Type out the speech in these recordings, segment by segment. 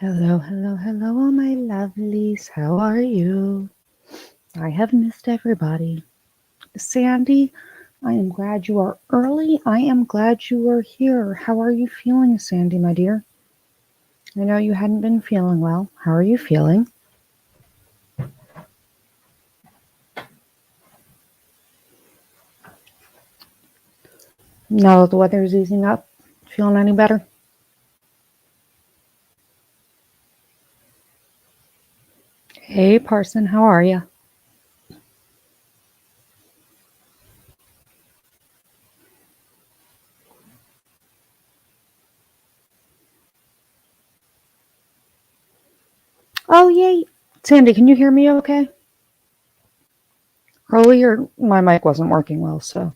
Hello, hello, hello, all my lovelies. How are you? I have missed everybody. Sandy, I am glad you are early. I am glad you are here. How are you feeling, Sandy, my dear? I know you hadn't been feeling well. How are you feeling? Now that the weather is easing up, feeling any better? Hey, Parson, how are you? Oh, yay. Sandy, can you hear me okay? Earlier, my mic wasn't working well, so.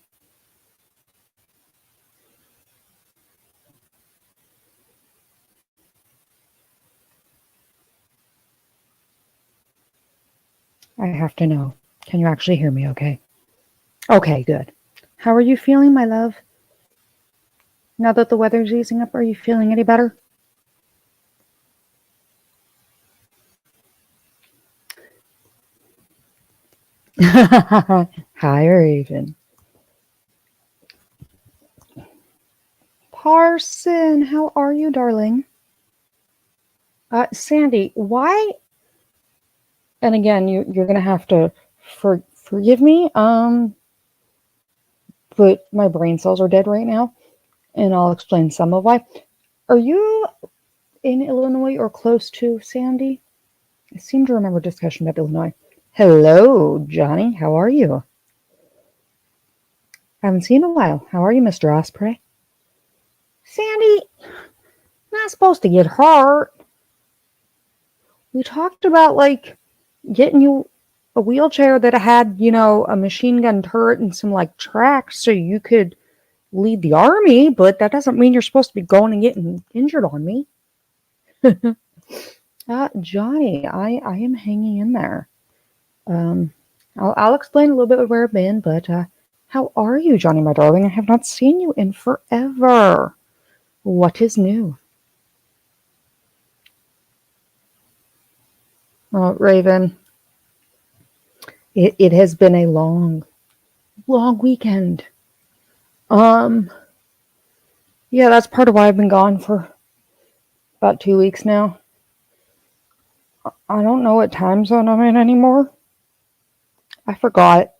I have to know. Can you actually hear me okay? Okay, good. How are you feeling, my love? Now that the weather's easing up, are you feeling any better? Hi, Raven. Parson, how are you, darling? Sandy, why? And again, you're gonna have to forgive me. But my brain cells are dead right now, and I'll explain some of why. Are you in Illinois or close to, Sandy? I seem to remember a discussion about Illinois. Hello, Johnny. How are you? Haven't seen in a while. How are you, Mr. Osprey? Sandy, not supposed to get hurt. We talked about like getting you a wheelchair that had, a machine gun turret and some like tracks so you could lead the army, but that doesn't mean you're supposed to be going and getting injured on me. Johnny, I am hanging in there. Um, I'll explain a little bit of where I've been, but how are you, Johnny, my darling? I have not seen you in forever. What is new? Raven, it has been a long weekend. Yeah, that's part of why I've been gone for about 2 weeks now. I don't know what time zone I'm in anymore. I forgot.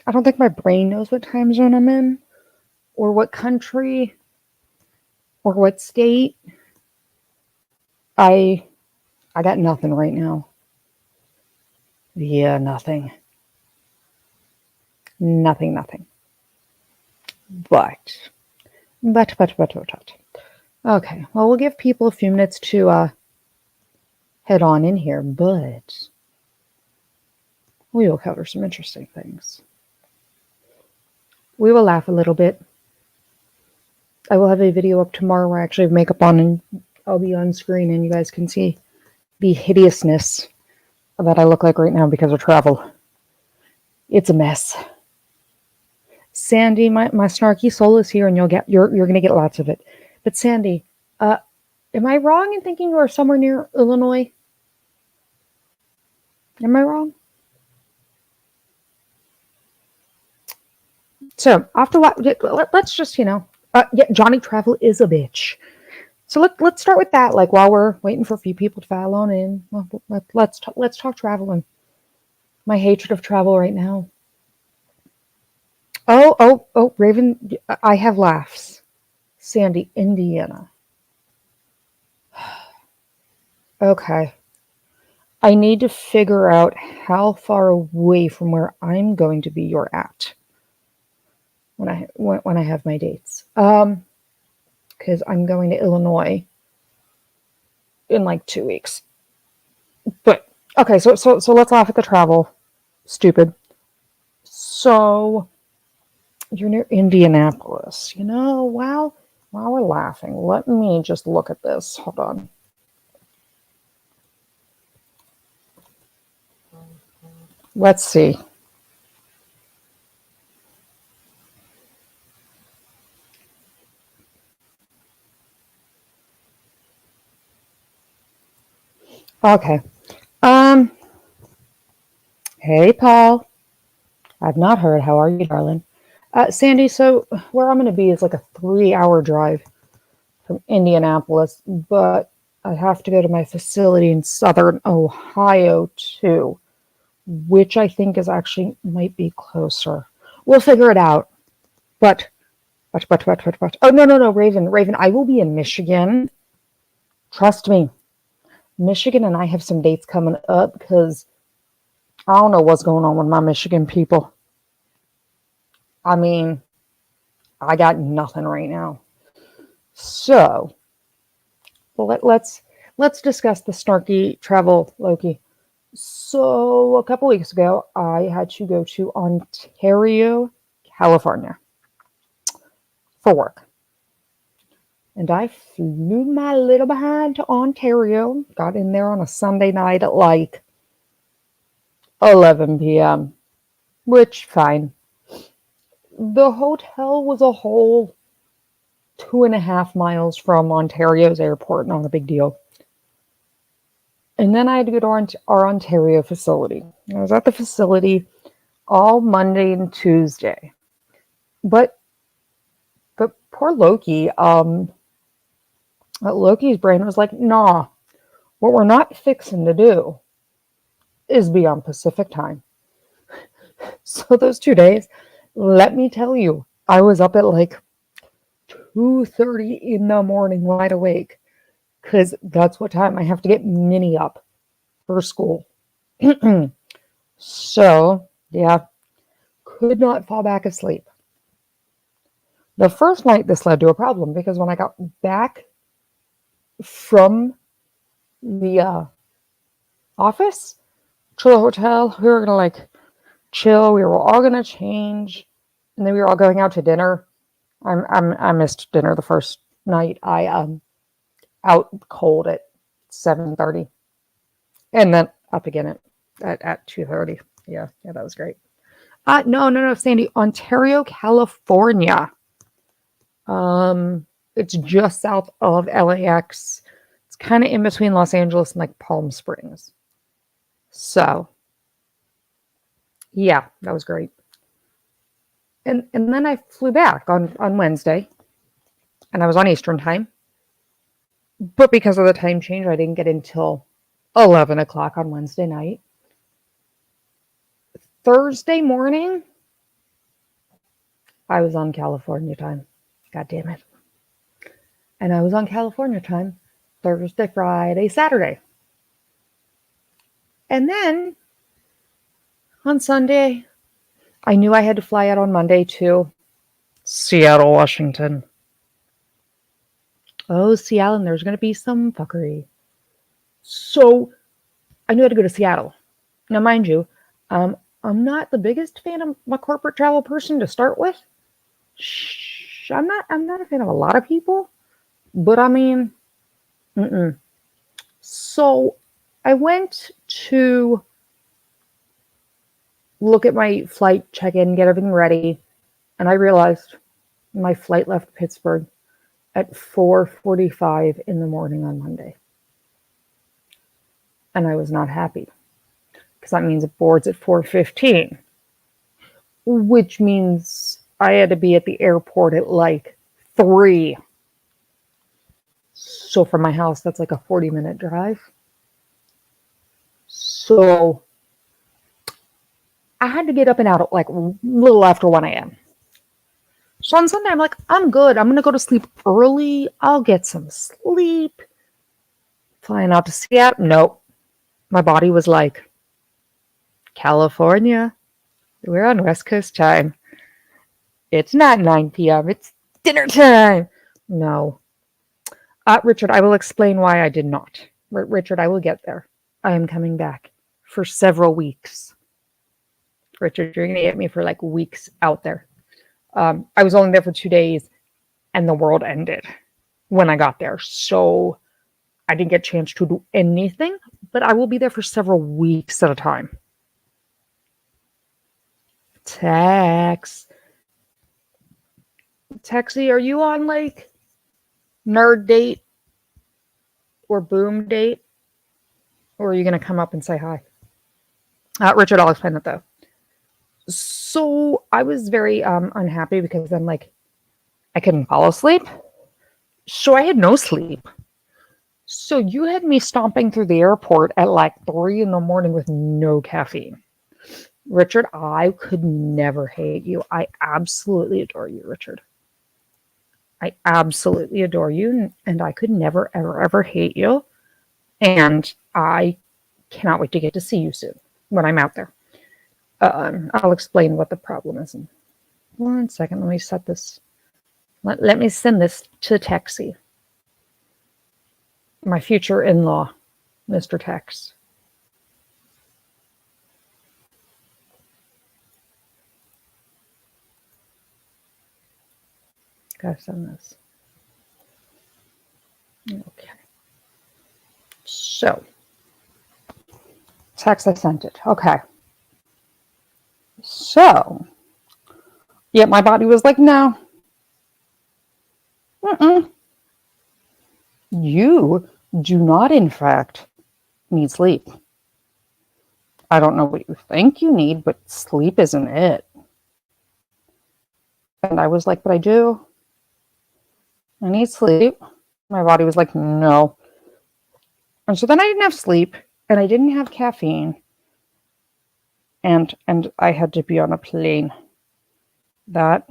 I don't think my brain knows what time zone I'm in, or what country, or what state. I got nothing right now. Yeah, nothing. Nothing. But. Okay, well, we'll give people a few minutes to head on in here, but we will cover some interesting things. We will laugh a little bit. I will have a video up tomorrow where I actually have makeup on and I'll be on screen and you guys can see the hideousness that I look like right now because of travel. It's a mess. Sandy, my snarky soul is here and you're gonna get lots of it. But Sandy, am I wrong in thinking you are somewhere near Illinois? Am I wrong? So after what, let's just Johnny Travel is a bitch. So let's start with that. Like while we're waiting for a few people to file on in, let's talk traveling. My hatred of travel right now. Oh, Raven, I have laughs. Sandy, Indiana. Okay. I need to figure out how far away from where I'm going to be you're at when I have my dates. Because I'm going to Illinois in like 2 weeks. But okay, so let's laugh at the travel. Stupid. So you're near Indianapolis. While we're laughing, let me just look at this. Hold on. Let's see. Okay. Um, hey, Paul. I've not heard. How are you, darling? Sandy, so where I'm going to be is like a 3-hour drive from Indianapolis, but I have to go to my facility in southern Ohio too, which I think is actually might be closer. We'll figure it out. But, but. Oh, no, no, no, Raven, I will be in Michigan. Trust me. Michigan and I have some dates coming up because I don't know what's going on with my Michigan people. I mean, I got nothing right now. So let's discuss the snarky travel, Loki. So a couple weeks ago, I had to go to Ontario, California for work. And I flew my little behind to Ontario, got in there on a Sunday night at like 11 p.m., which fine. The hotel was a whole 2.5 miles from Ontario's airport, not a big deal. And then I had to go to our Ontario facility. I was at the facility all Monday and Tuesday. But poor Loki, Loki's brain was like, nah, what we're not fixing to do is be on Pacific time. So those 2 days, let me tell you, I was up at like 2:30 in the morning wide awake because that's what time I have to get Minnie up for school. So, yeah, could not fall back asleep. The first night, this led to a problem because when I got back from the office to the hotel, we were gonna like chill. We were all gonna change, and then we were all going out to dinner. I missed dinner the first night. I out cold at 7:30, and then up again at 2:30. Yeah, that was great. No, Sandy, Ontario, California. It's just south of LAX. It's kind of in between Los Angeles and like Palm Springs. So, yeah, that was great. And then I flew back on Wednesday, and I was on Eastern time. But because of the time change, I didn't get until 11 o'clock on Wednesday night. Thursday morning, I was on California time. God damn it. And I was on California time Thursday, Friday, Saturday. And then on Sunday, I knew I had to fly out on Monday to Seattle, Washington. Oh, Seattle, and there's going to be some fuckery. So I knew I had to go to Seattle. Now, mind you, I'm not the biggest fan of my corporate travel person to start with. I'm not a fan of a lot of people, but I mean, So I went to look at my flight, check in, get everything ready, and I realized my flight left Pittsburgh at 4:45 in the morning on Monday. And I was not happy because that means it boards at 4:15, which means I had to be at the airport at like 3. So from my house, that's like a 40-minute drive. So I had to get up and out at like a little after 1 a.m. So on Sunday, I'm like, I'm good. I'm going to go to sleep early. I'll get some sleep. Flying out to Seattle. Nope. My body was like, California, we're on West Coast time. It's not 9 p.m. It's dinner time. No. Richard, I will explain why I did not. Richard, I will get there. I am coming back for several weeks. Richard, you're going to get me for like weeks out there. I was only there for 2 days and the world ended when I got there. So I didn't get a chance to do anything, but I will be there for several weeks at a time. Taxi, are you on like Nerd Date or Boom Date? Or are you going to come up and say hi? Richard, I'll explain that though. So I was very unhappy because then, like, I couldn't fall asleep. So I had no sleep. So you had me stomping through the airport at like 3 in the morning with no caffeine. Richard, I could never hate you. I absolutely adore you, Richard. I absolutely adore you, and I could never, ever, ever hate you. And I cannot wait to get to see you soon when I'm out there. I'll explain what the problem is. In 1 second, let me set this. Let me send this to Texie, my future in-law, Mr. Tex. Gotta send this. Okay. So, Tex, I sent it. Okay. So, yeah, my body was like, no. You do not, in fact, need sleep. I don't know what you think you need, but sleep isn't it. And I was like, but I do. I need sleep. My body was like, no. And so then I didn't have sleep, and I didn't have caffeine, and I had to be on a plane. That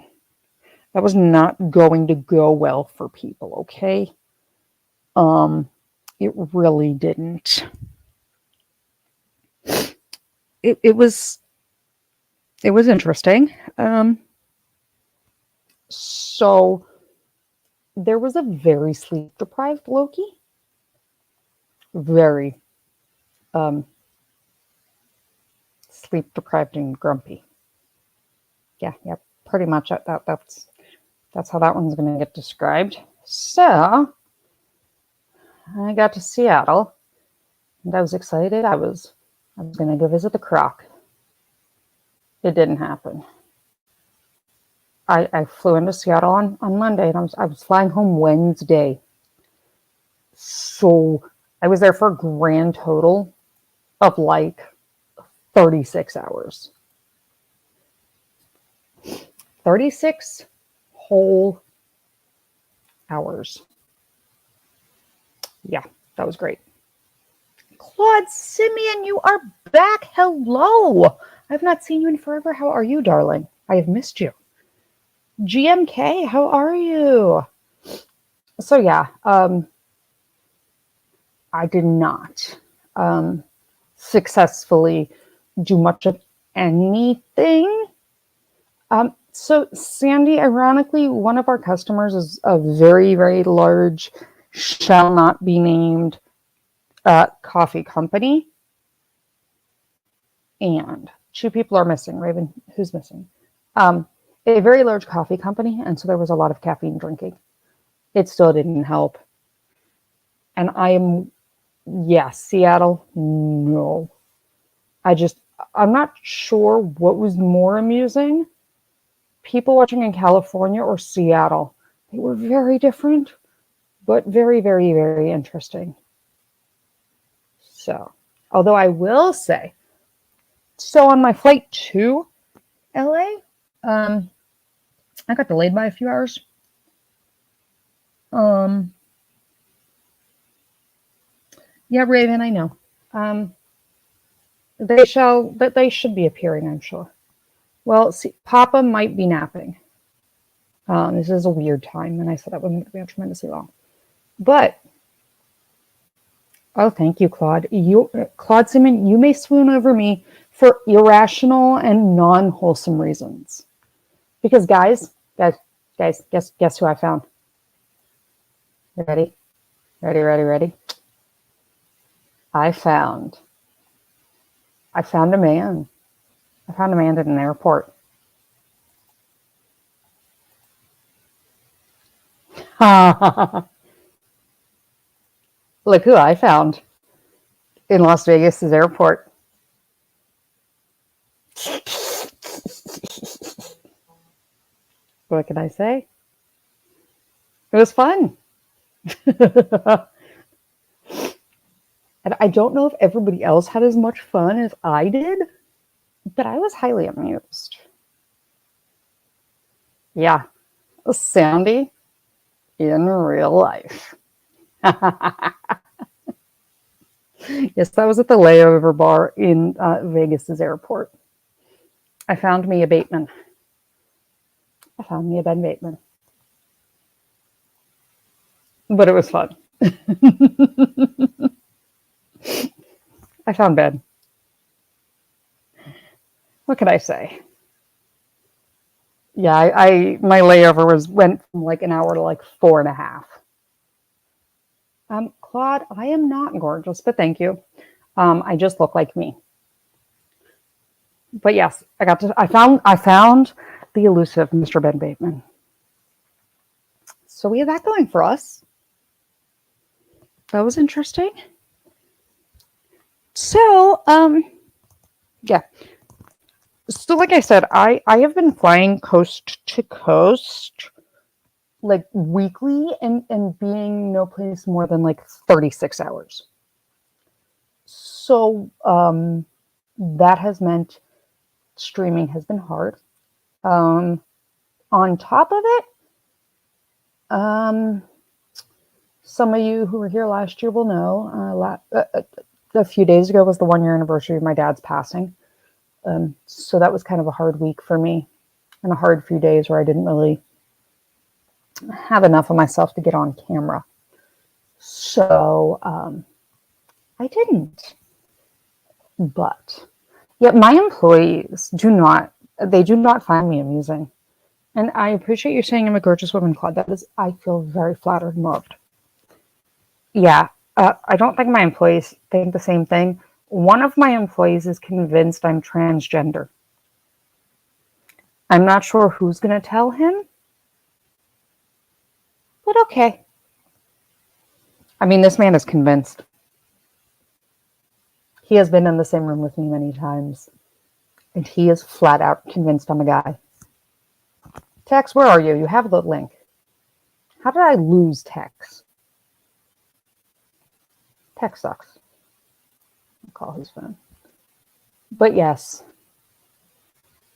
was not going to go well for people, okay? It really didn't. It was interesting. So there was a very sleep deprived Loki. Very sleep deprived and grumpy. Yeah, pretty much that's how that one's going to get described. So I got to Seattle, and I was excited. I was going to go visit the Croc. It didn't happen. I flew into Seattle on Monday, and I was flying home Wednesday. So I was there for a grand total of like 36 hours. 36 whole hours. Yeah, that was great. Claude Simeon, you are back. Hello. I've not seen you in forever. How are you, darling? I have missed you. GMK, how are you? So yeah, I did not successfully do much of anything. So Sandy, ironically, one of our customers is a very, very large, shall not be named coffee company. And 2 people are missing. Raven, who's missing? A very large coffee company, and so there was a lot of caffeine drinking. It still didn't help. And Seattle, no. I'm not sure what was more amusing, people watching in California or Seattle. They were very different, but very, very, very interesting. So, although I will say, so on my flight to LA, I got delayed by a few hours. Yeah, Raven, I know. They should be appearing, I'm sure. Well, see, Papa might be napping. This is a weird time, and I said that wouldn't be tremendously long. But, oh, thank you, Claude. Claude Simon, you may swoon over me for irrational and non-wholesome reasons. Because guys, guess who I found? Ready? I found a man. I found a man at an airport. Look who I found in Las Vegas's airport. What can I say? It was fun. And I don't know if everybody else had as much fun as I did, but I was highly amused. Yeah, Sandy in real life. Yes, that was at the layover bar in Vegas's airport. I found me a Bateman. I found me a Ben Bateman. But it was fun. I found Ben. What could I say? Yeah, my layover went from like an hour to like 4.5. Claude, I am not gorgeous, but thank you. I just look like me. But yes, I found the elusive Mr. Ben Bateman. So we have that going for us. That was interesting. So, yeah. So like I said, I have been flying coast to coast like weekly and being no place more than like 36 hours. So that has meant streaming has been hard. On top of it, some of you who were here last year will know a few days ago was the 1-year anniversary of my dad's passing. So that was kind of a hard week for me and a hard few days where I didn't really have enough of myself to get on camera. So I didn't. But yet my employees do not find me amusing. And I appreciate you saying I'm a gorgeous woman, Claude. I feel very flattered and loved. Yeah, I don't think my employees think the same thing. One of my employees is convinced I'm transgender. I'm not sure who's going to tell him, but okay. I mean, this man is convinced. He has been in the same room with me many times, and he is flat out convinced I'm a guy. Tex, where are you? You have the link. How did I lose Tex? Tex sucks. I'll call his phone. But yes.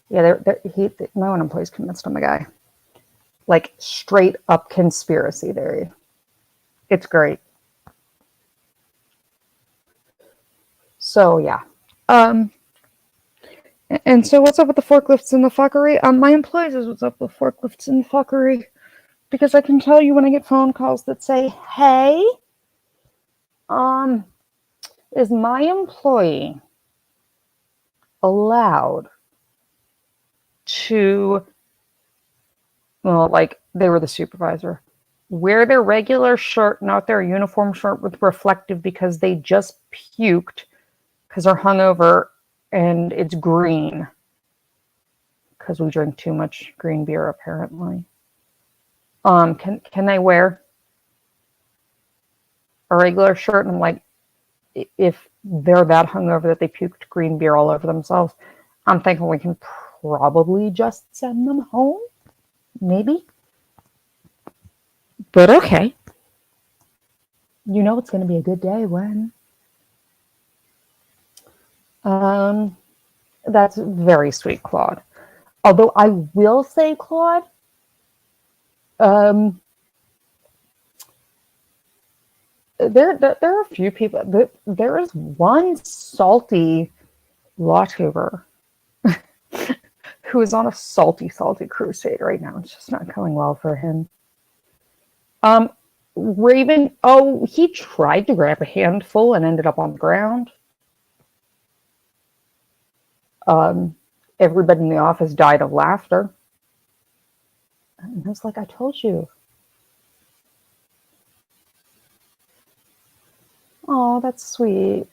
Yeah, my one employee's convinced I'm a guy. Like straight up conspiracy theory. It's great. So yeah. And so what's up with the forklifts and the fuckery? My employees is what's up with forklifts and fuckery. Because I can tell you when I get phone calls that say, hey, is my employee allowed to, well, like they were the supervisor, wear their regular shirt, not their uniform shirt with reflective because they just puked because they're hungover and it's green because we drink too much green beer apparently. Can they wear a regular shirt? And I'm like, if they're that hungover that they puked green beer all over themselves, I'm thinking we can probably just send them home. Maybe. But okay. You know it's going to be a good day when. That's very sweet, Claude. Although I will say, Claude, there are a few people. There is one salty law tuber who is on a salty crusade right now. It's just not going well for him. Raven, he tried to grab a handful and ended up on the ground. Everybody in the office died of laughter. And I was like, I told you. Oh, that's sweet.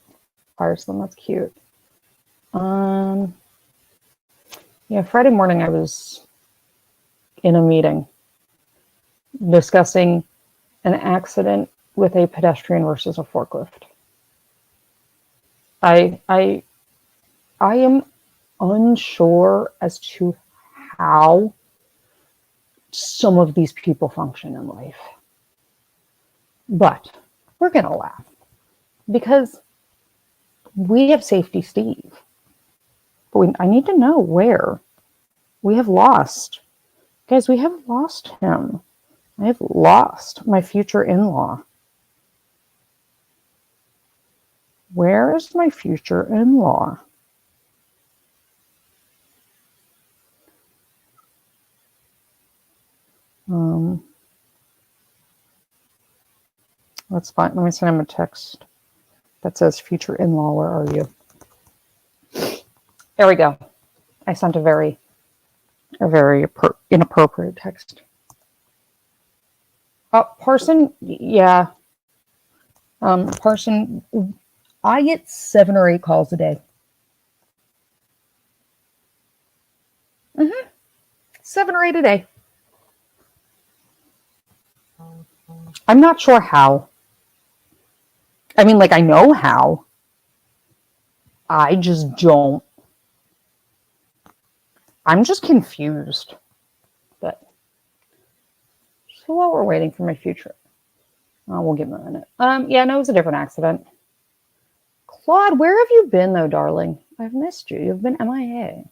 Firestorm, that's cute. Yeah, Friday morning I was in a meeting discussing an accident with a pedestrian versus a forklift. I am unsure as to how some of these people function in life. But we're going to laugh. Because we have Safety Steve. But I need to know where. We have lost. Guys, we have lost him. I have lost my future in-law. Where is my future in-law? That's fine. Let me send him a text that says, future in-law, where are you? There we go. I sent a very inappropriate text. Parson, yeah. Parson, I get 7 or 8 calls a day. 7 or 8 a day. I'm not sure how. I mean, like, I know how. I just don't. I'm just confused. But so while we're waiting for my future, we'll give him a minute. Yeah, no, it was a different accident. Claude, where have you been, though, darling? I've missed you. You've been MIA.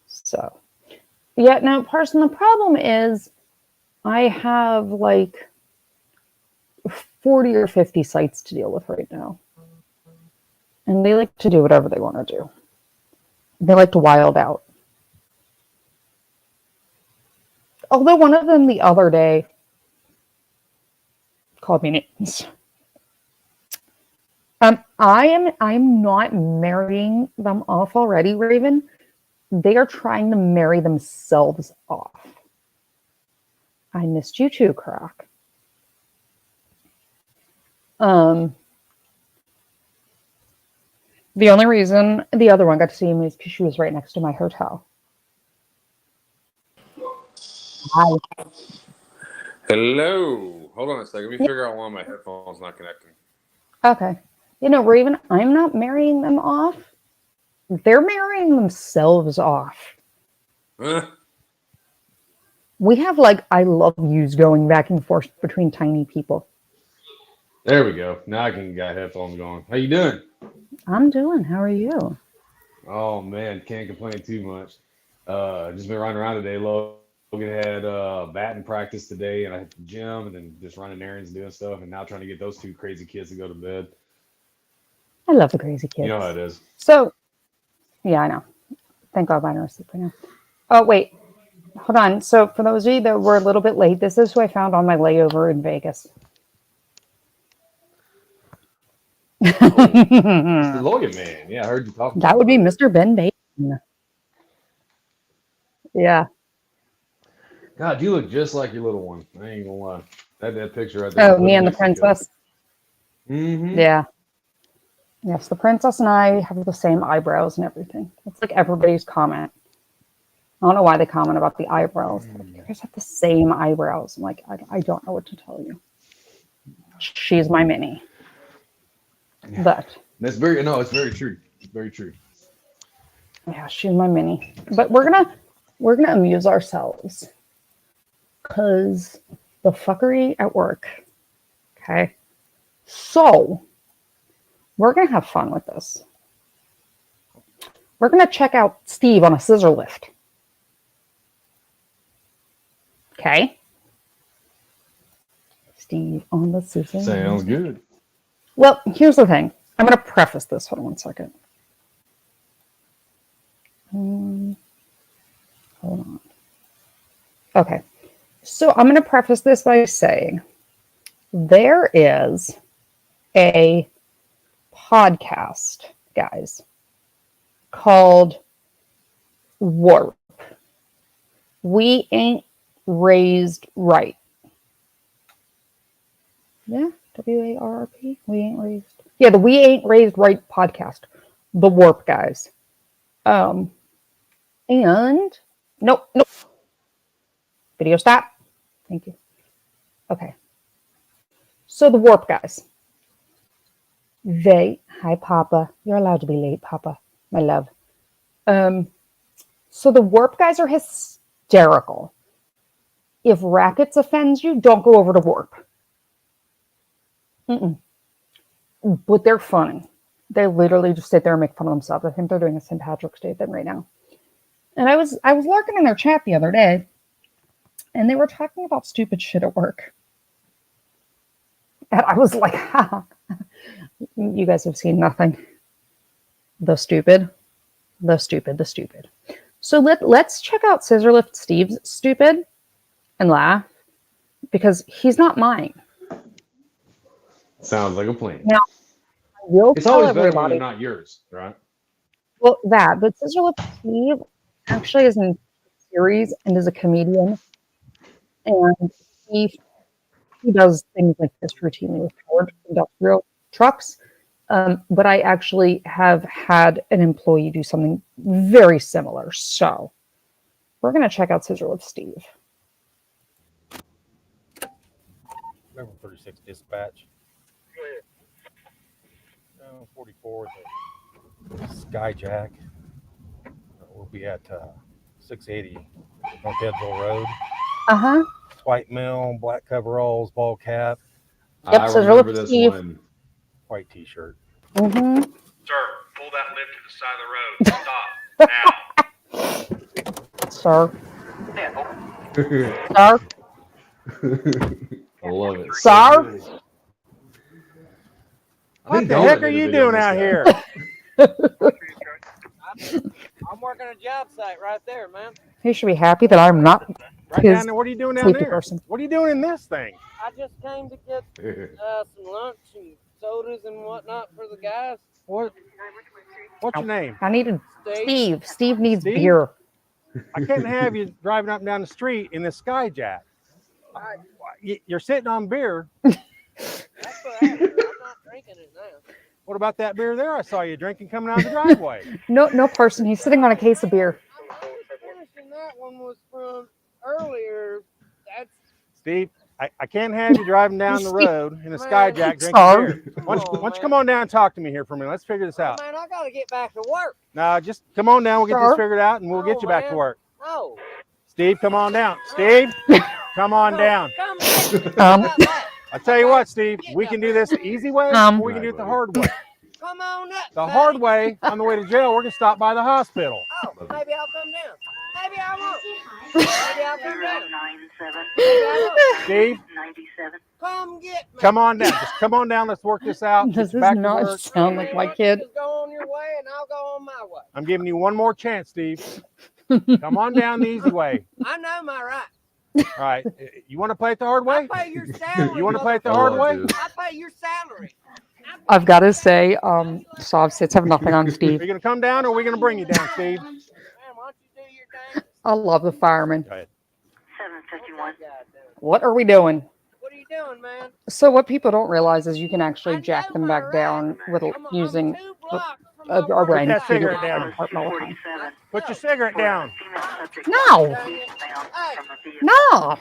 So, yeah, no, Parson, the problem is I have like 40 or 50 sites to deal with right now. And they like to do whatever they want to do. They like to wild out. Although one of them the other day called me names. I'm not marrying them off already, Raven. They are trying to marry themselves off. I missed you too, Croc. The only reason the other one got to see me is because she was right next to my hotel. Hi. Hello. Hold on a second. Let me figure out why my headphones not connecting. Okay. You know, Raven, I'm not marrying them off. They're marrying themselves off. We have like I love yous going back and forth between tiny people. There we go. Now I can get headphones going. How you doing? I'm doing. How are you? Oh man, can't complain too much. Just been running around today. Logan had batting practice today, and I hit the gym, and then just running errands, and doing stuff, and now trying to get those 2 crazy kids to go to bed. I love the crazy kids. You know how it is. So, yeah, I know. Thank God mine are asleep right now. Oh, wait. Hold on. So, for those of you that were a little bit late, this is who I found on my layover in Vegas. It's the Logan man. Yeah, I heard you talking about That would be Mr. Ben Bacon. Yeah. God, you look just like your little one. I ain't gonna lie. That picture right there. Oh, me and the princess. Mm-hmm. Yeah. Yes, the princess and I have the same eyebrows and everything. It's like everybody's comment. I don't know why they comment about the eyebrows. You guys have the same eyebrows. I'm like, I don't know what to tell you. She's my mini. But it's very true. It's very true. Yeah, she's my mini. But we're gonna amuse ourselves. Cause the fuckery at work. Okay. So we're gonna have fun with this. We're gonna check out Steve on a scissor lift. Okay. Steve on the scissor lift. Sounds good. Well, here's the thing. I'm gonna preface this. Hold on one second. Hold on. Okay. So I'm gonna preface this by saying there is a podcast, guys, called Warp. We Ain't Raised Right. Yeah, WARP. We Ain't Raised. Yeah, the We Ain't Raised Right podcast. The Warp guys. And nope. Video stop. Thank you. Okay. So the Warp guys. Hi Papa. You're allowed to be late, Papa. My love. So the Warp guys are hysterical. If rackets offends you, don't go over to Warp. but they're funny. They literally just sit there and make fun of themselves. I think they're doing a St. Patrick's Day thing right now. And I was lurking in their chat the other day, and they were talking about stupid shit at work. And I was like, ha, you guys have seen nothing. The stupid. So let's check out Scissorlift Steve's stupid and laugh, because he's not mine. Sounds like a plan. Now, I will It's tell always better when everybody. they're not yours, right? Well, but Scissorlift Steve actually is in a series and is a comedian, and he does things like this routinely with Ford industrial trucks. But I actually have had an employee do something very similar. So we're going to check out Scissorlift Steve. Number 36 dispatch. 44 is a Skyjack. We'll be at 680 North Edgeville Road. White male, black coveralls, ball cap. Yep, I so remember this Steve. one. White t-shirt. Sir, pull that lift to the side of the road. Stop now. Sir. I love it. Sir. What the heck are you doing out here? I'm working a job site right there, man. He should be happy that I'm not Right his down there. What are you doing down sleepy there? person. What are you doing in this thing? I just came to get some lunch and sodas and whatnot for the guys. What's your name? I needed Steve. Steve needs Steve? beer. I can't have you driving up and down the street in this Skyjack. You're sitting on beer. That's what happened. I'm not drinking it now. What about that beer there I saw you drinking coming out of the driveway? No person. He's sitting on a case of beer. I was finishing that one was from earlier. That's Steve, I can't have you driving down the road in a Skyjack drinking Sorry. beer. Why don't you come on down and talk to me here for a minute? Let's figure this out. man, I gotta get back to work. No, just come on down. We'll get this Sure. figured out and we'll get you back to man. work. No. Steve, come on down. Steve, come on down. Come get me. Um, How about that? I tell you what, Steve, we can do this the easy way or we can do it the hard way. Come on up. The buddy. hard way, on the way to jail, we're going to stop by the hospital. Oh, maybe I'll come down. Maybe I won't. Maybe I'll come down. Maybe I won't. Steve, Come get me. come on down. Just come on down. Let's work this out. This Get back does to not work. sound like my kid. Just go on your way and I'll go on my way. I'm giving you one more chance, Steve. Come on down the easy way. I know my right. All right. You want to play it the hard way? I pay your salary. You want to play it the Oh, hard way? dude. I pay your salary. I've got to say, soft sits have nothing on Are Steve. you going to come down or are we going to bring you down, Steve? Man, why don't you do your thing? I love the fireman. Go ahead. 751. What are we doing? What are you doing, man? So what people don't realize is you can actually I jack know them my back right. down with I'm using 2 blocks from a my work wrench. that site. cigarette down. Put your cigarette down. No, Dang it. Hey, no. KHP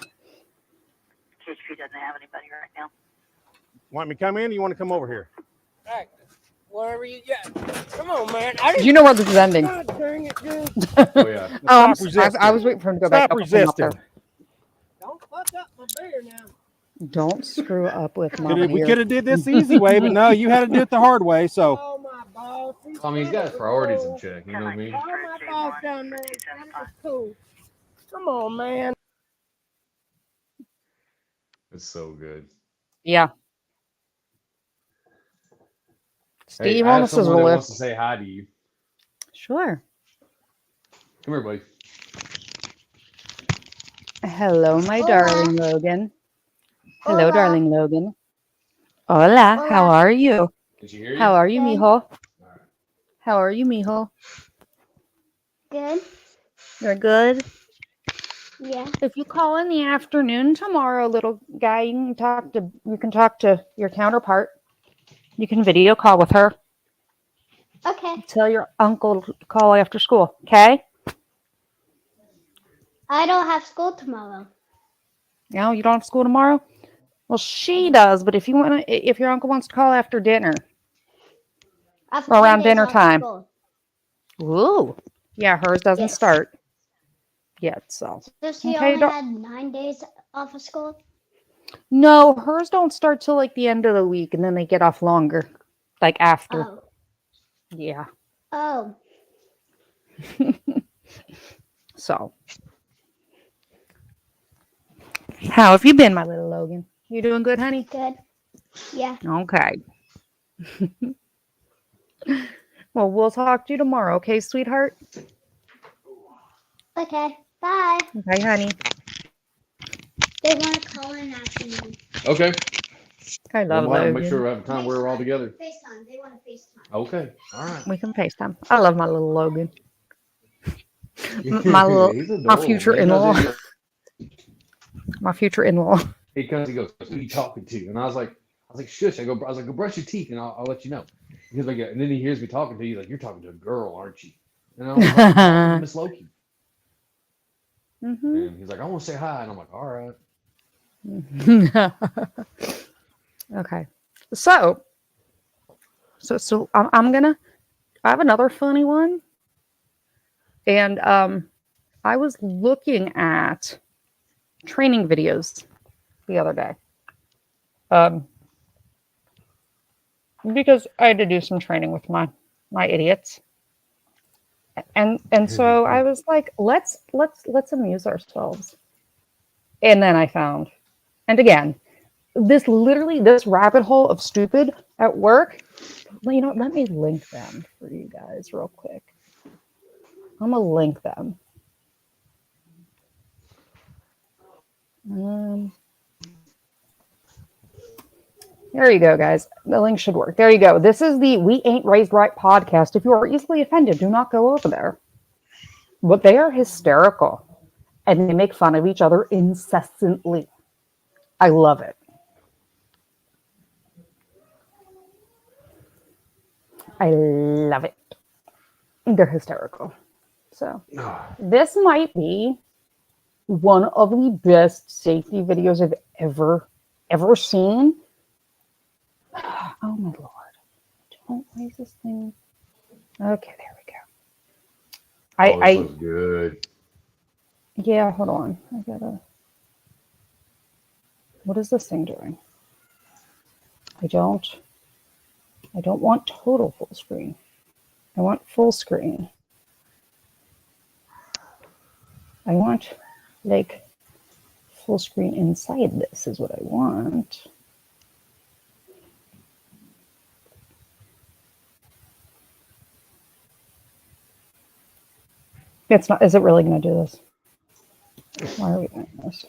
doesn't have anybody right now. Want me to come in or you want to come over here? hey, whatever you got. Come on, man. I You know where this is ending. God dang it, dude. Oh yeah. I resisting. was waiting for him to go Stop back up. and up there. resisting. Don't fuck up my beer now. Don't screw up with my We beer. could have did this the easy way, but no, you had to do it the hard way. So Oh, my boss. I mean, he's got his priorities in check. You know what I mean? Oh, my boss down there. That was cool. Come on, man. It's so good. Yeah. Hey, Steve I on have the someone scissor that wants to lift. say hi to you. Sure. Come here, buddy. Hello, my Hola. darling Logan. Hello, Hola. darling Logan. Hola. How Hola. are you? Did you hear you? How are you, Good. mijo? How are you, mijo? Good. You're good. Yeah. If you call in the afternoon tomorrow, little guy, you can talk to your counterpart. You can video call with her. Okay. Tell your uncle to call after school, okay? I don't have school tomorrow. No, you don't have school tomorrow? Well, she does, but if your uncle wants to call after dinner. I have Around 10 days dinner off time. school. Ooh. Yeah, hers doesn't Yes. start yet, so. So she Okay, only don't- had 9 days off of school? No, hers don't start till like the end of the week, and then they get off longer. Like after. Oh. Yeah. Oh. So. How have you been, my little Logan? You doing good, honey? Good. Yeah. Okay. Well, we'll talk to you tomorrow, okay, sweetheart? Okay. Bye. Okay, honey. They want to call in after me. Okay. I Well, love we'll have to make sure Logan. we have a time where we're all together. FaceTime. They want to FaceTime. Okay. All right. We can FaceTime. I love my little Logan. He's My adorable, future man. He comes in-law. My future in-law. He comes, he goes, "Who are you talking to?" And I was like, shush. I was like, go brush your teeth, and I'll let you know. He's like, and then he hears me talking to you, like, you're talking to a girl, aren't you? And I'm like, I'm talking to Miss Loki. Mm-hmm. And he's like, I want to say hi, and I'm like, all right. Okay. So I have another funny one. And I was looking at training videos the other day. Because I had to do some training with my idiots. And so I was like, let's amuse ourselves. And then I found, and again, this rabbit hole of stupid at work. Well, you know, let me link them for you guys real quick. I'm gonna link them. There you go, guys. The link should work. There you go. This is the We Ain't Raised Right podcast. If you are easily offended, do not go over there. But they are hysterical. And they make fun of each other incessantly. I love it. I love it. They're hysterical. So this might be one of the best safety videos I've ever seen. Oh my Lord. Don't raise this thing. Okay, there we go. This looks good. Yeah, hold on. What is this thing doing? I don't want total full screen. I want full screen. I want like full screen inside this is what I want. It's not, is it really going to do this? Why are we doing this?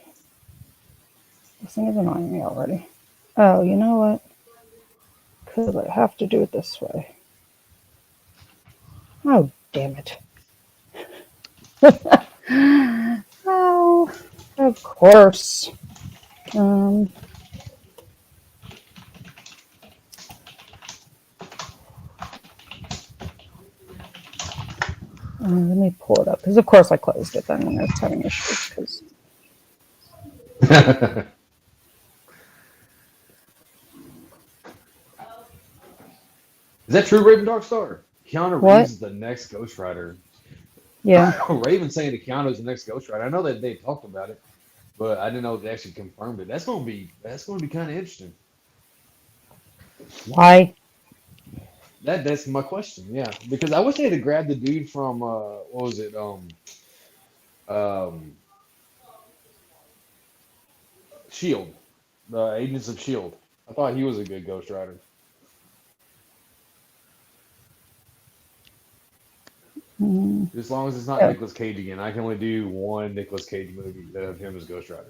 This thing is annoying me already. Oh, you know what? Because I have to do it this way. Oh, damn it. Oh, of course. Let me pull it up because, of course, I closed it then when I was having issues. Because Is that true, Raven Darkstar? Keanu Reeves is the next Ghost Rider. Yeah. Raven saying that Keanu is the next Ghost Rider. I know that they talked about it, but I didn't know if they actually confirmed it. That's gonna be kind of interesting. Why? That's my question. Yeah, because I wish they had grabbed the dude from what was it? Shield, the Agents of Shield. I thought he was a good Ghost Rider. As long as it's not Nicolas Cage again, I can only do one Nicolas Cage movie of him as Ghost Rider.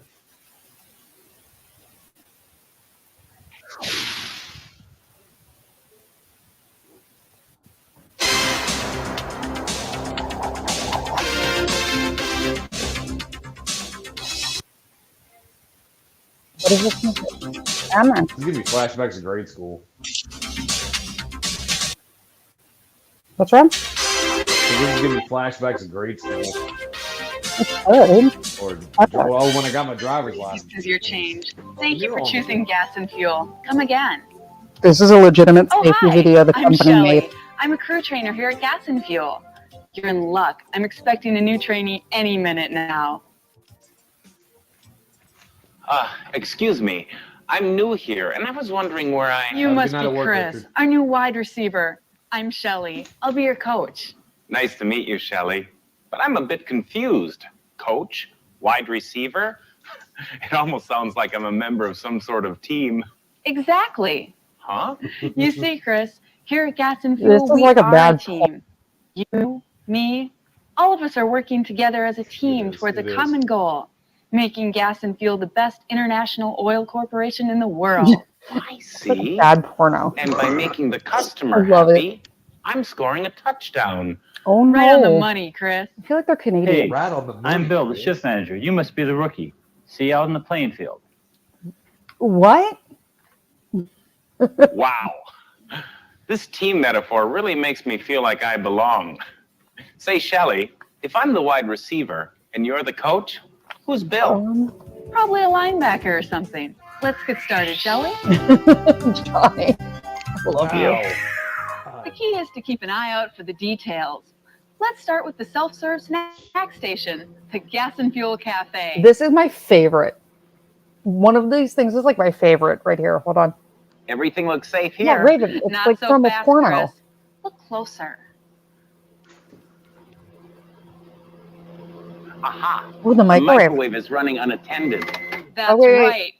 What is this? Camera. It's giving me flashbacks of grade school. What's wrong? This is giving me flashbacks of grade school. It's Or good. well, when I got my driver's license. This is your change. Thank you for choosing gas and fuel. Come again. This is a legitimate Oh, safety hi. video the I'm company Shelly. made. I'm a crew trainer here at Gas and Fuel. You're in luck. I'm expecting a new trainee any minute now. Excuse me. I'm new here, and I was wondering where I... You Have a must good night be at work, Chris, Richard. our new wide receiver. I'm Shelly. I'll be your coach. Nice to meet you, Shelly. But I'm a bit confused. Coach? Wide receiver? It almost sounds like I'm a member of some sort of team. Exactly. Huh? You see, Chris, here at Gas and This Fuel, is we like a are bad a team. You, me, all of us are working together as a team It is, towards it a is. common goal, making Gas and Fuel the best international oil corporation in the world. I It's like a see. bad porno. And by making the customer I love it. happy, I'm scoring a touchdown. Oh no. Right on the money, Chris. I feel like they're Canadian. Hey, Right on the money. I'm Bill, the Chris. shift manager. You must be the rookie. See you out in the playing field. What? Wow. This team metaphor really makes me feel like I belong. Say, Shelly, if I'm the wide receiver and you're the coach, who's Bill? Probably a linebacker or something. Let's get started, shall we? Johnny. I love you. The key is to keep an eye out for the details. Let's start with the self-serve snack station, the Gas and Fuel Cafe. This is my favorite. One of these things is like my favorite right here. Hold on. Everything looks safe Yeah, here. Raven. It's Not like so from a fast, porno. Chris. Look closer. Aha. Oh, the The microwave. microwave is running unattended. That's wait. right.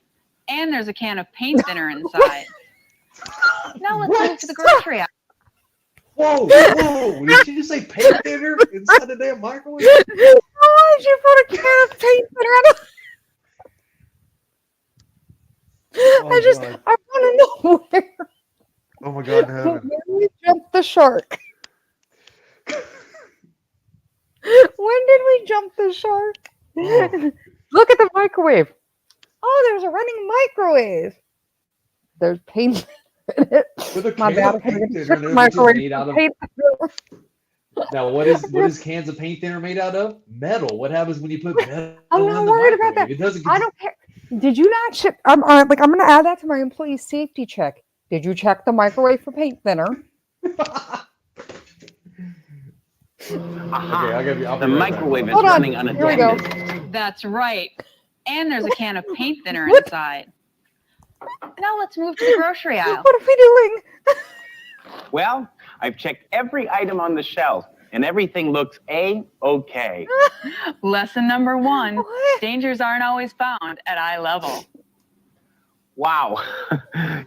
And there's a can of paint thinner inside. Now let's move to the grocery aisle. Whoa, whoa! Did you just say paint thinner inside the damn microwave? Why did you put a can of paint thinner on it? Oh, I want to know where. Oh my God, in heaven. When we jumped the shark. When did we jump the shark? Oh. Look at the microwave. Oh, there's a running microwave. There's paint in it. With a My can bad. of paint thinner, Check they're the just microwave made out for of. paint thinner. Now, what is cans of paint thinner made out of? Metal. What happens when you put metal I'm in not the worried about microwave? that. It doesn't. I don't care. Did you not check? I'm going to add that to my employee safety check. Did you check the microwave for paint thinner? Aha. I'll The be right microwave back. is Hold on. running Here we go. unattended. That's right. And there's a can of paint thinner What? inside. Now let's move to the grocery aisle. What are we doing? Well, I've checked every item on the shelf, and everything looks A-okay. Lesson number 1. What? Dangers aren't always found at eye level. Wow.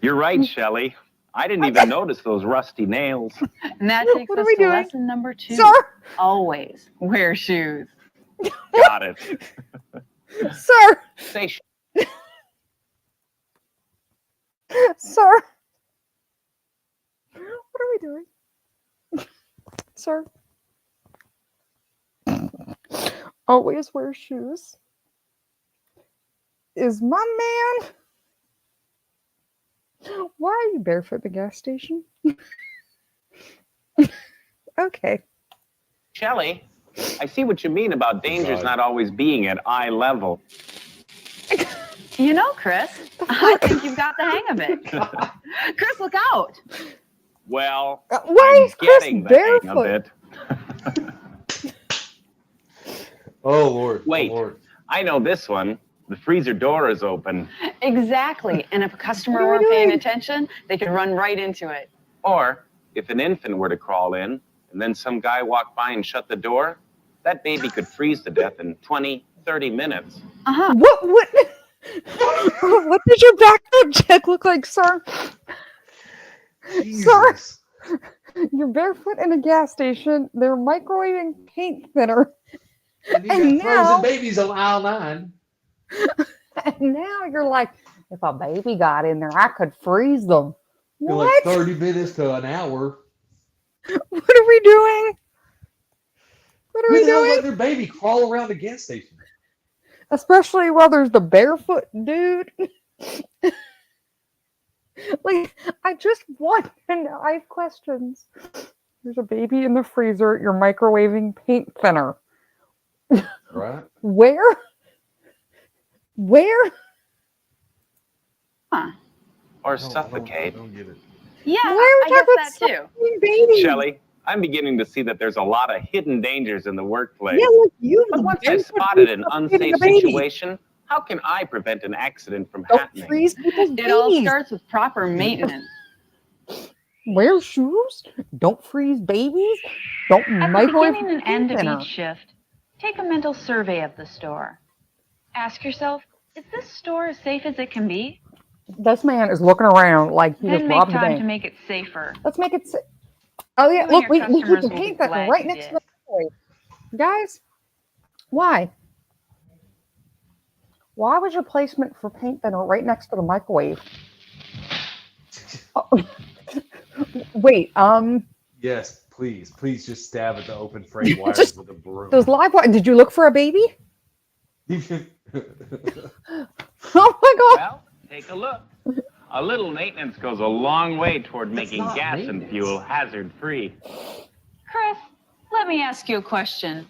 You're right, Shelly. I didn't even notice those rusty nails. And that takes What are us we to doing? lesson number 2. Sir, Always wear shoes. Got it. sir, Say, sir. What are we doing? Sir. Always wear shoes. Is my man. Why are you barefoot at the gas station? Okay. Shelly, I see what you mean about dangers not always being at eye level. You know, Chris, I think you've got the hang of it. Chris, look out. Well, Why I'm is Chris getting the hang of barefoot? it. Oh Lord. Wait. Oh, Lord. I know this one. The freezer door is open. Exactly. And if a customer What are we weren't paying doing? attention, they could run right into it. Or if an infant were to crawl in and then some guy walked by and shut the door, that baby could freeze to death in 20, 30 minutes. Uh-huh. What what does your background check look like, sir? Jesus. You're barefoot in a gas station. They're microwaving paint thinner. And you And got frozen now- babies on aisle 9. And now you're like, if a baby got in there, I could freeze them. You're What? like 30 minutes to an hour. What are we doing? What are Who we the hell doing? let their baby crawl around the gas station? Especially while there's the barefoot dude. Like, I just want to know. I have questions. There's a baby in the freezer. You're microwaving paint thinner. Right? Where? Where? Huh. Or suffocate. Don't get it. Yeah, Why are I we guess talking that about too. suffocating babies? Shelly, I'm beginning to see that there's a lot of hidden dangers in the workplace. Yeah, look, you. But the once I barefoot spotted dude an suffocating unsafe a baby. situation, How can I prevent an accident from Don't happening? freeze people's It all babies. starts with proper maintenance. Wear shoes. Don't freeze babies. Don't At the microwave beginning and end of dinner. each shift, take a mental survey of the store. Ask yourself, is this store as safe as it can be? This man is looking around like he just Then make robbed the time bank. to make it safer. Let's make it. Oh yeah, You and look, your we keep customers the will be paint thinner glad right you next to did. the microwave. Guys, why? Why was your placement for paint thinner right next to the microwave? Oh. Wait, Yes, please just stab at the open frame wires Just- with a broom. those live wires. Did you look for a baby? Oh my god! Well, take a look. A little maintenance goes a long way toward making not gas and maintenance. fuel hazard-free. Chris, let me ask you a question.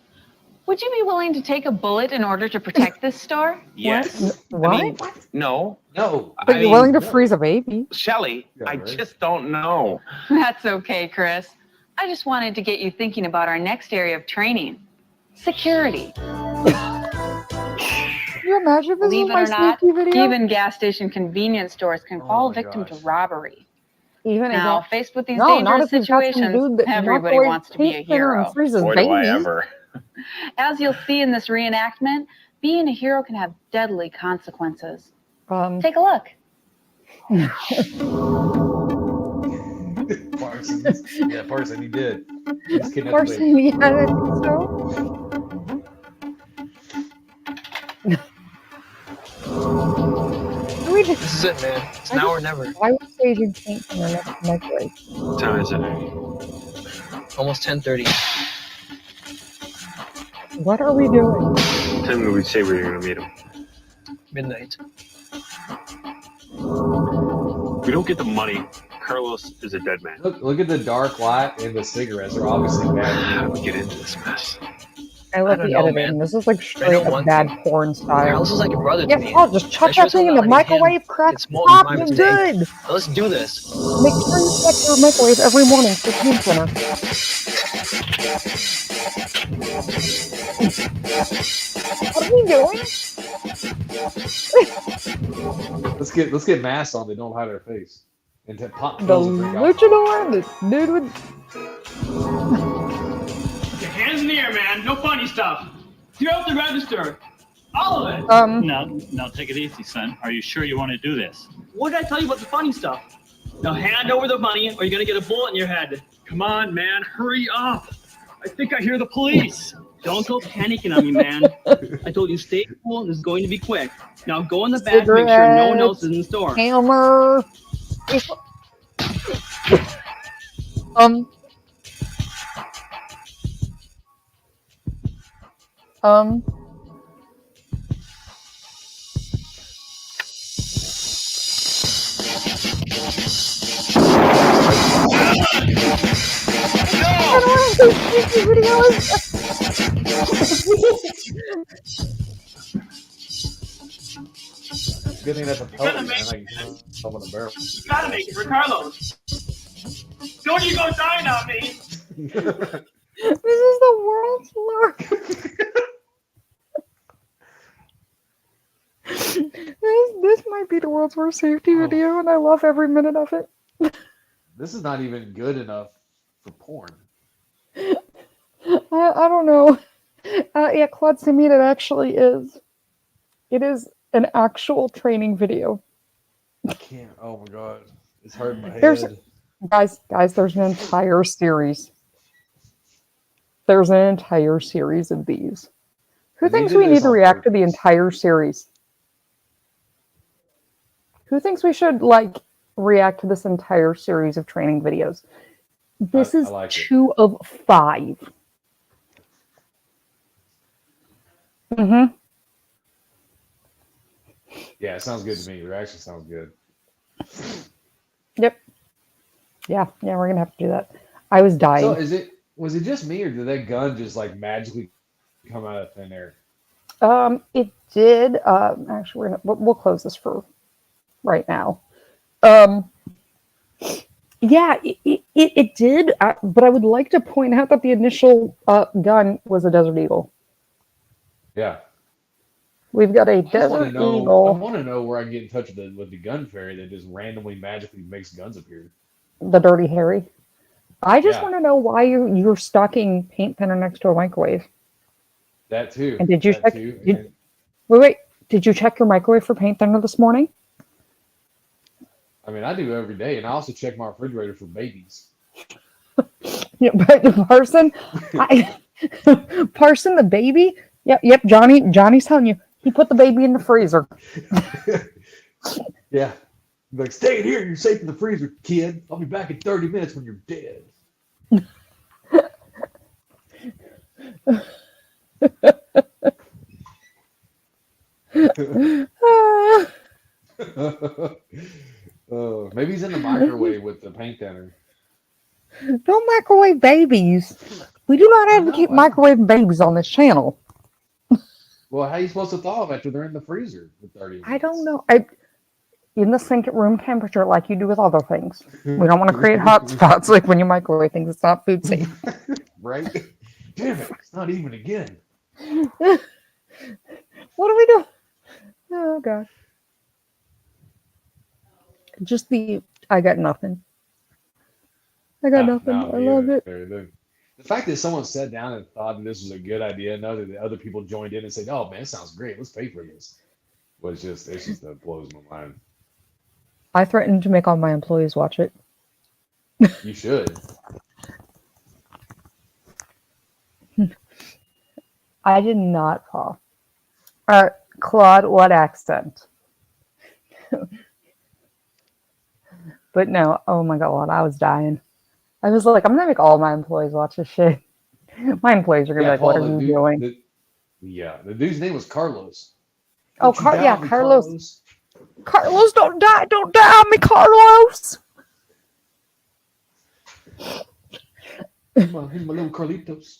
Would you be willing to take a bullet in order to protect this store? Yes. What? I mean, no. No. But I you're mean, willing to no. freeze a baby? Shelley, Yeah, I right. just don't know. That's okay, Chris. I just wanted to get you thinking about our next area of training. Security. Can you imagine if this Believe was it my or not, safety video? even gas station convenience stores can Oh fall my victim to gosh. robbery. Even Now, if faced with these no, not dangerous if you've got some situations, dude that everybody microwave wants to be a paint thinner and hero. freezes Boy, do I babies. ever. As you'll see in this reenactment, being a hero can have deadly consequences. Take a look. Parsons. Yeah, Parson, he did. He just kidnapped the Parson, baby. yeah, I think so. We just, This is it, man. It's now or never. why was staging paint thinner next to the microwave? What time is it? Almost 10:30. What are we doing? Tell me we say we were gonna meet him. Midnight. If we don't get the money, Carlos is a dead man. Look at the dark light and the cigarettes. They're obviously bad. How do we get into this mess? I love don't the know, editing. man. This is like I straight don't up want bad to. porn style. Carlos is like a brother to Yeah, me. Paul, just chuck I sure that thing in as the hell not letting microwave, him crack get the smoked top, in you're my tank. good. Now let's do this. Make sure you check your microwave every morning for paint thinner. What are we doing? Let's get masks on that don't hide our face. And to pop The pills and drink alcohol. luchador, the dude with Your hands in the air, man. No funny stuff. Clear out the register. All of it. Now take it easy, son. Are you sure you want to do this? What did I tell you about the funny stuff? Now hand over the money or you're going to get a bullet in your head. Come on, man. Hurry up. I think I hear the police. Don't go panicking on me, man. I told you stay cool and this is going to be quick. Now go in the back, make sure no one else is in the store. hammer. Good thing that's a pellet, man. Like, someone a barrel. You gotta make it for Carlos. Don't you go dying on me. This is the world's lure. This might be the world's worst safety video, and I love every minute of it. This is not even good enough for porn. I don't know. Yeah, Claude sent me it actually is. It is an actual training video. I can't. Oh my god, it's hurting my There's head. guys, there's an entire series. There's an entire series of these. Who And they thinks did we this need to on react to the purpose. entire series? Who thinks we should like react to this entire series of training videos? This I is like it. 2 of 5. Mm-hmm. Yeah, it sounds good to me. It actually sounds good. Yep. Yeah, we're gonna have to do that. I was dying. So was it just me or did that gun just like magically come out of thin air? It did. Actually, we'll close this for right now. Yeah, it did. But I would like to point out that the initial gun was a Desert Eagle. Yeah. We've got a I just want to Desert know. I Eagle, want to know where I can get in touch with the gun fairy that just randomly magically makes guns appear. the Dirty Harry. I just Yeah, want to know why you're stocking paint thinner next to a microwave. that too. And did you That check? too. Did, wait. Did you check your microwave for paint thinner this morning? I mean, I do every day, and I also check my refrigerator for babies. Yeah, but Parson, Parson the baby. Yep. Johnny's telling you he put the baby in the freezer. Yeah. Like, stay in here. You're safe in the freezer, kid. I'll be back in 30 minutes when you're dead. Maybe he's in the microwave with the paint thinner. Don't microwave babies. We do not advocate microwaving babies on this channel. Well, how are you supposed to thaw them after they're in the freezer for 30 minutes? I don't know. In the sink at room temperature, like you do with other things. We don't want to create hot spots like when you microwave things. It's not food safe. Right? Damn it! It's not even again. What do we do? Oh God. I got nothing. I No, I love it. The fact that someone sat down and thought that this was a good idea, and that other people joined in and said, "Oh man, it sounds great. Let's pay for this." It's just that blows my mind. I threatened to make all my employees watch it. You should. I did not, Paul. Claude, what accent? But no, oh my God, I was dying. I was like, I'm gonna make all my employees watch this shit. My employees are gonna be like, what are you doing? The dude's name was Carlos. Oh, Carlos. Carlos, don't die on me, Carlos. He's my little Carlitos.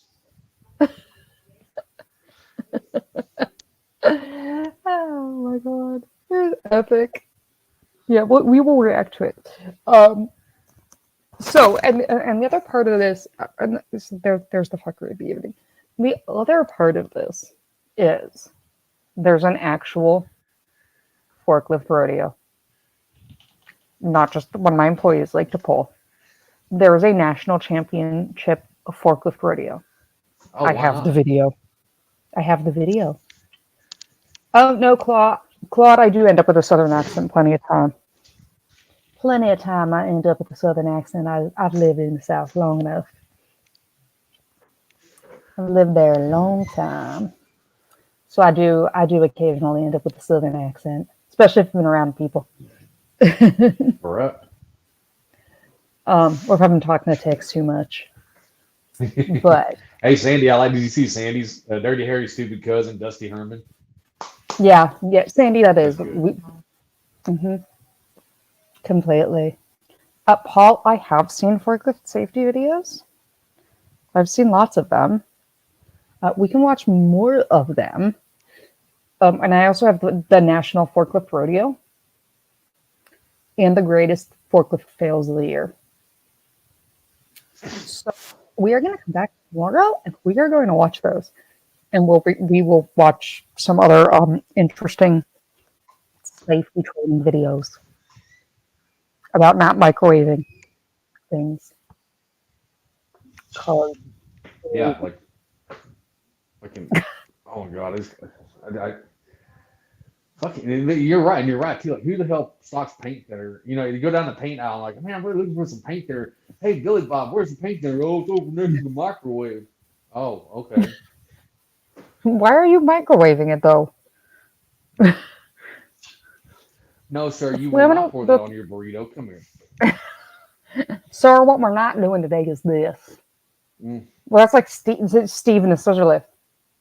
Oh my God, it's epic. Yeah, we will react to it. So, and the other part of this, there's the fuckery of the evening. The other part of this is there's an actual forklift rodeo. Not just the one my employees like to pull. There is a national championship of forklift rodeo. Oh, I have the video. Oh, no, Claude, I do end up with a southern accent plenty of time. I end up with a southern accent. I've lived in the South long enough. I've lived there a long time. So I do occasionally end up with a southern accent, especially if I've been around people. Right. Or if I've been talking to text too much. But hey, Sandy, did you see Sandy's Dirty Harry's stupid cousin, Dusty Herman? Yeah, Sandy, that is. Completely. Paul, I have seen forklift safety videos. I've seen lots of them. We can watch more of them. And I also have the National Forklift Rodeo and the greatest forklift fails of the year. So we are going to come back tomorrow and we are going to watch those. And we will watch some other interesting safety training videos about not microwaving things. Yeah, like fucking. Oh my God, fucking. You're right too. Like, who the hell stocks paint thinner? You go down the paint aisle, like, man, we're looking for some paint thinner. Hey, Billy Bob, where's the paint thinner? Oh, it's over next to the microwave. Oh, okay. Why are you microwaving it though? No, sir, you will not pour that on your burrito. Come here. Sir, what we're not doing today is this. Well, that's like Steven and Sister Lift.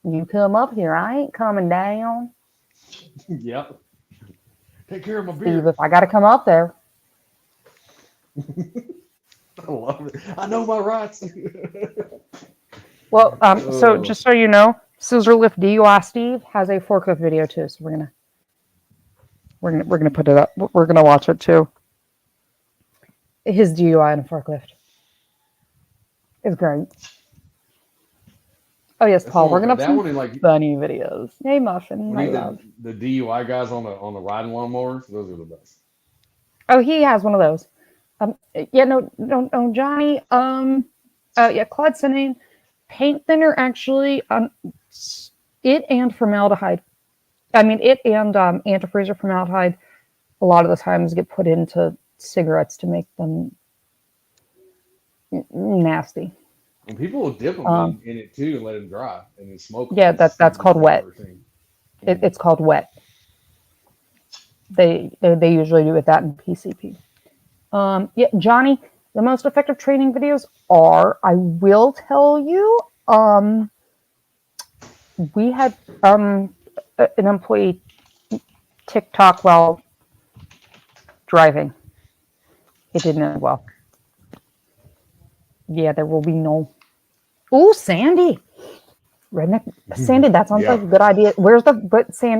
You come up here, I ain't coming down. Yep. Take care of my beer. Steve, if I got to come up there. I love it. I know my rights. Well, so just so you know, Scissor Lift DUI Steve has a forklift video too, so we're gonna put it up. We're gonna watch it too. His DUI in a forklift is great. Oh yes, That's Paul. We're one, gonna have that some one in like funny videos. Hey, Muffin, when my he love. the DUI guys on the riding lawnmowers. Those are the best. Oh, he has one of those. Yeah, no, Johnny. Yeah, Claude sending paint thinner actually. It and formaldehyde. I mean, it and antifreeze or formaldehyde. A lot of the times get put into cigarettes to make them nasty. And people will dip them in it too and let them dry and then smoke them. Yeah, It's that's the called wet. worst thing. It's called wet. They usually do it that in PCP. Yeah, Johnny, the most effective training videos are, I will tell you, we had an employee TikTok while driving. It didn't end well. Yeah, there will be no. Ooh, Sandy. Redneck. Sandy, that sounds like a good idea.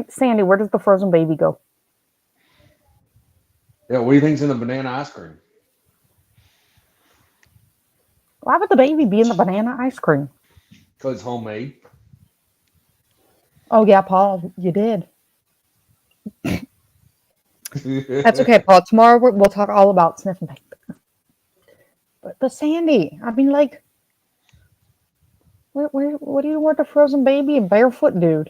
Sandy, where does the frozen baby go? Yeah, what do you think's in the banana ice cream? Why would the baby be in the banana ice cream? Because it's homemade. Oh yeah, Paul, you did. That's okay, Paul. Tomorrow we'll talk all about sniffing paper. But Sandy, I mean, like, what do you want the frozen baby and barefoot dude?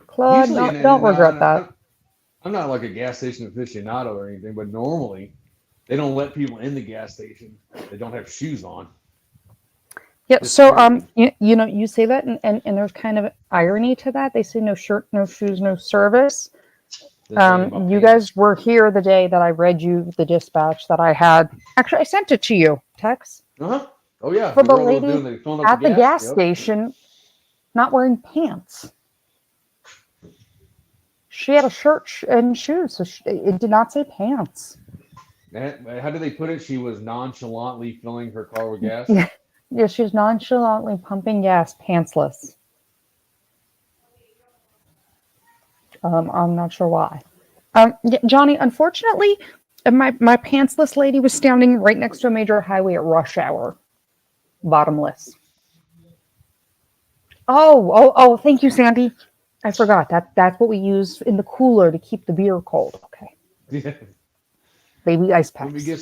Claude, don't regret that. I'm not like a gas station aficionado or anything, but normally they don't let people in the gas station. They don't have shoes on. Yeah, so you say that and there's kind of irony to that. They say no shirt, no shoes, no service. You guys were here the day that I read you the dispatch that I had. Actually, I sent it to you, Tex. Uh-huh. Oh yeah. For the lady at the gas station not wearing pants. She had a shirt and shoes, so it did not say pants. How did they put it? She was nonchalantly filling her car with gas? Yeah, she was nonchalantly pumping gas, pantsless. I'm not sure why. Yeah, Johnny, unfortunately, my pantsless lady was standing right next to a major highway at rush hour. Bottomless. Oh, thank you, Sandy. I forgot. That's what we use in the cooler to keep the beer cold. Okay. Yeah. Baby ice packs. You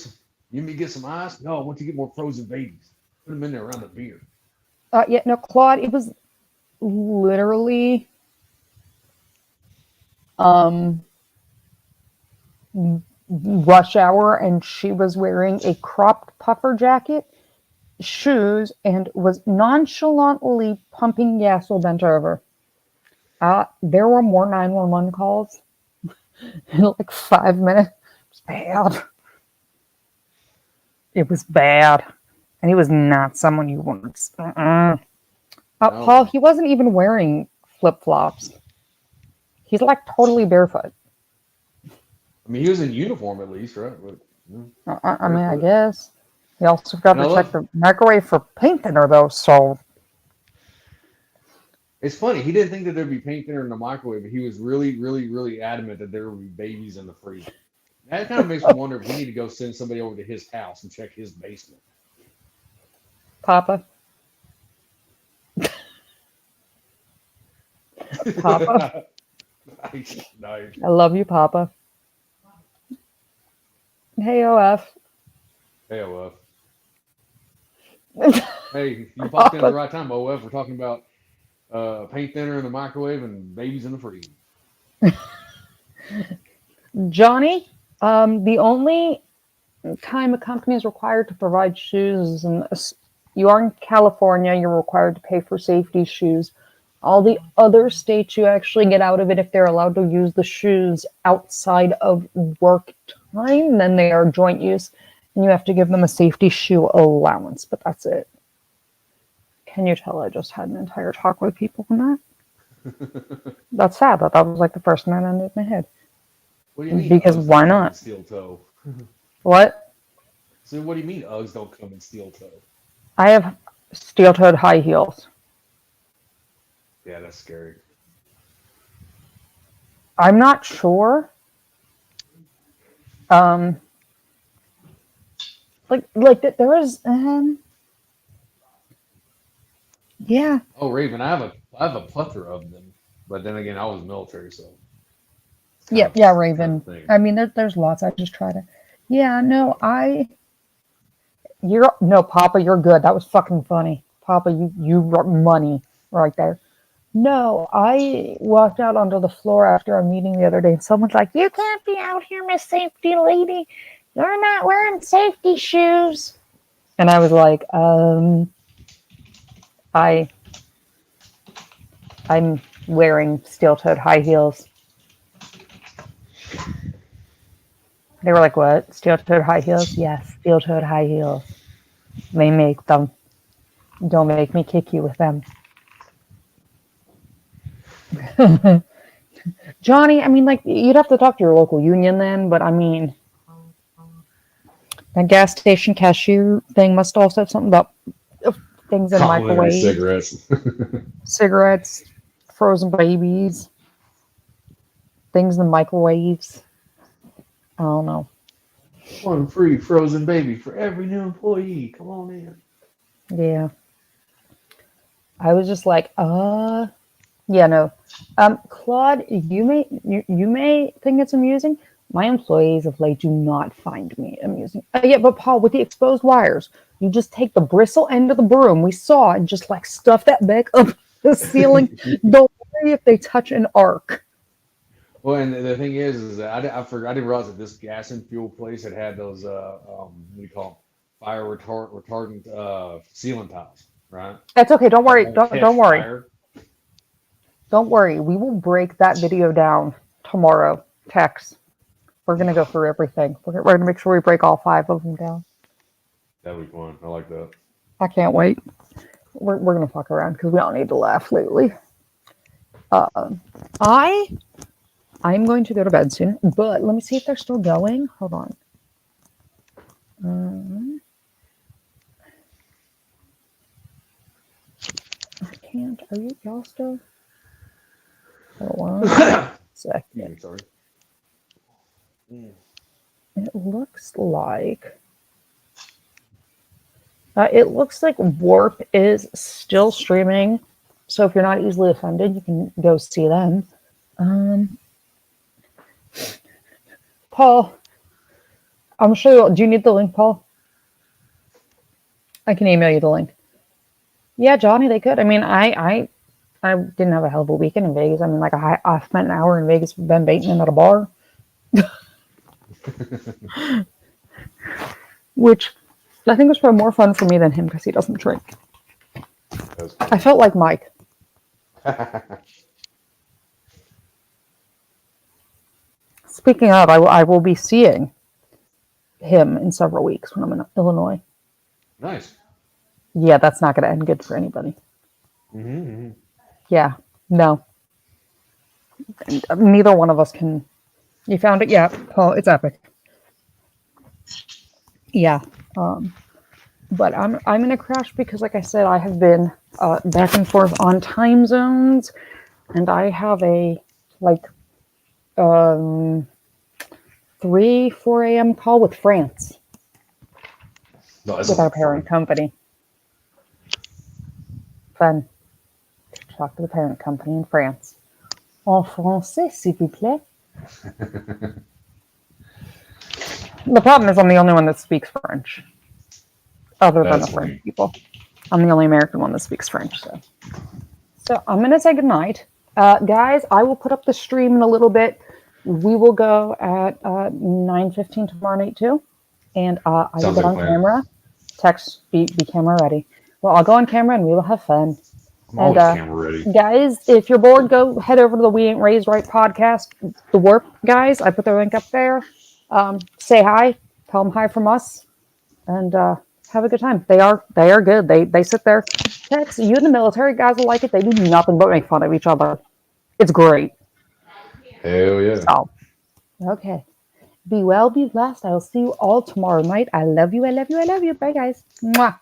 want me to get some ice? No, I want to get more frozen babies. Put them in there around the beer. Yeah, no, Claude, it was literally rush hour, and she was wearing a cropped puffer jacket, shoes, and was nonchalantly pumping gas while bent over. There were more 911 calls in like 5 minutes. It was bad. It was bad. And he was not someone you want to... Paul, he wasn't even wearing flip-flops. He's like totally barefoot. I mean, he was in uniform at least, right? But, I mean, I guess. He also got to check the microwave for paint thinner, though, so... It's funny. He didn't think that there'd be paint thinner in the microwave, but he was really, really, really adamant that there would be babies in the freezer. That kind of makes me wonder if we need to go send somebody over to his house and check his basement. Papa. Papa. Nice. I love you, Papa. Hey, OF. Hey, OF. Hey, you popped in at the right time, OF. We're talking about paint thinner in the microwave and babies in the freezer. Johnny, the only time a company is required to provide shoes, and you are in California, you're required to pay for safety shoes. All the other states, you actually get out of it if they're allowed to use the shoes outside of work time, then they are joint use, and you have to give them a safety shoe allowance, but that's it. Can you tell I just had an entire talk with people on that? That's sad. That was like the first thing that ended in my head. What do you mean? Because why not? Steel toe. What? So what do you mean Uggs don't come in steel toe? I have steel-toed high heels. Yeah, that's scary. I'm not sure. Like there is Yeah. Oh, Raven, I have a plethora of them, but then again, I was military, so it's kind Yeah, of yeah, kind Raven. of thing. I mean, there's lots. I just try to. Yeah, no, you're no, Papa. You're good. That was fucking funny, Papa. You money right there. No, I walked out onto the floor after a meeting the other day, and someone's like, "You can't be out here, Miss Safety Lady. You're not wearing safety shoes." And I was like, I'm wearing steel-toed high heels. They were like, "What? Steel-toed high heels?" Yes, steel-toed high heels. They make them. Don't make me kick you with them. Johnny, I mean, like, you'd have to talk to your local union then, but I mean, that gas station cashier thing must also have something about things in Complimentary microwaves, cigarettes. cigarettes, frozen babies, things in microwaves. I don't know. One free frozen baby for every new employee. Come on in. Yeah. I was just like, yeah, no. Claude, you may think it's amusing. My employees of late do not find me amusing. Yeah, but Paul, with the exposed wires, you just take the bristle end of the broom we saw and just like stuff that back up the ceiling. Don't worry if they touch an arc. Well, and the thing is that I didn't realize that this gas and fuel place had those what do you call them? Fire retardant ceiling tiles, right? That's okay. Don't worry. That won't Don't catch worry. fire. Don't worry. We will break that video down tomorrow. Tex. We're gonna go through everything. We're gonna make sure we break all 5 of them down. That'd be fun. I like that. I can't wait. We're gonna fuck around because we all need to laugh lately. I'm going to go to bed soon, but let me see if they're still going. Hold on. I can't. Are y'all still? Hold on. Second. Sorry. It looks like Warp is still streaming. So if you're not easily offended, you can go see them. Paul, I'm sure. Do you need the link, Paul? I can email you the link. Yeah, Johnny, they could. I mean, I didn't have a hell of a weekend in Vegas. I mean, like I spent an hour in Vegas with Ben Bateman at a bar, which I think was probably more fun for me than him because he doesn't drink. I felt like Mike. Speaking of, I will be seeing him in several weeks when I'm in Illinois. Nice. Yeah, that's not going to end good for anybody. Mm-hmm. Yeah, no. Neither one of us can. You found it? Yeah, Paul, it's epic. Yeah. But I'm going to crash because, like I said, I have been back and forth on time zones, and I have a 3-4 a.m. call with France. With our parent company. Fun. Talk to the parent company in France. En français, s'il vous plaît. The problem is I'm the only one that speaks French. Other than the French people. I'm the only American one that speaks French. So I'm going to say goodnight. Guys, I will put up the stream in a little bit. We will go at 9:15 tomorrow night too. And I will get on camera. Text, be camera ready. Well, I'll go on camera and we will have fun. I'm always camera ready. Guys, if you're bored, go head over to the We Ain't Raised Right podcast. The Warp guys, I put their link up there. Say hi. Tell them hi from us. And have a good time. They are good. They sit there. Tex, you and the military guys will like it. They do nothing but make fun of each other. It's great. Hell yeah. So, okay. Be well, be blessed. I will see you all tomorrow night. I love you. I love you. I love you. Bye, guys. Mwah.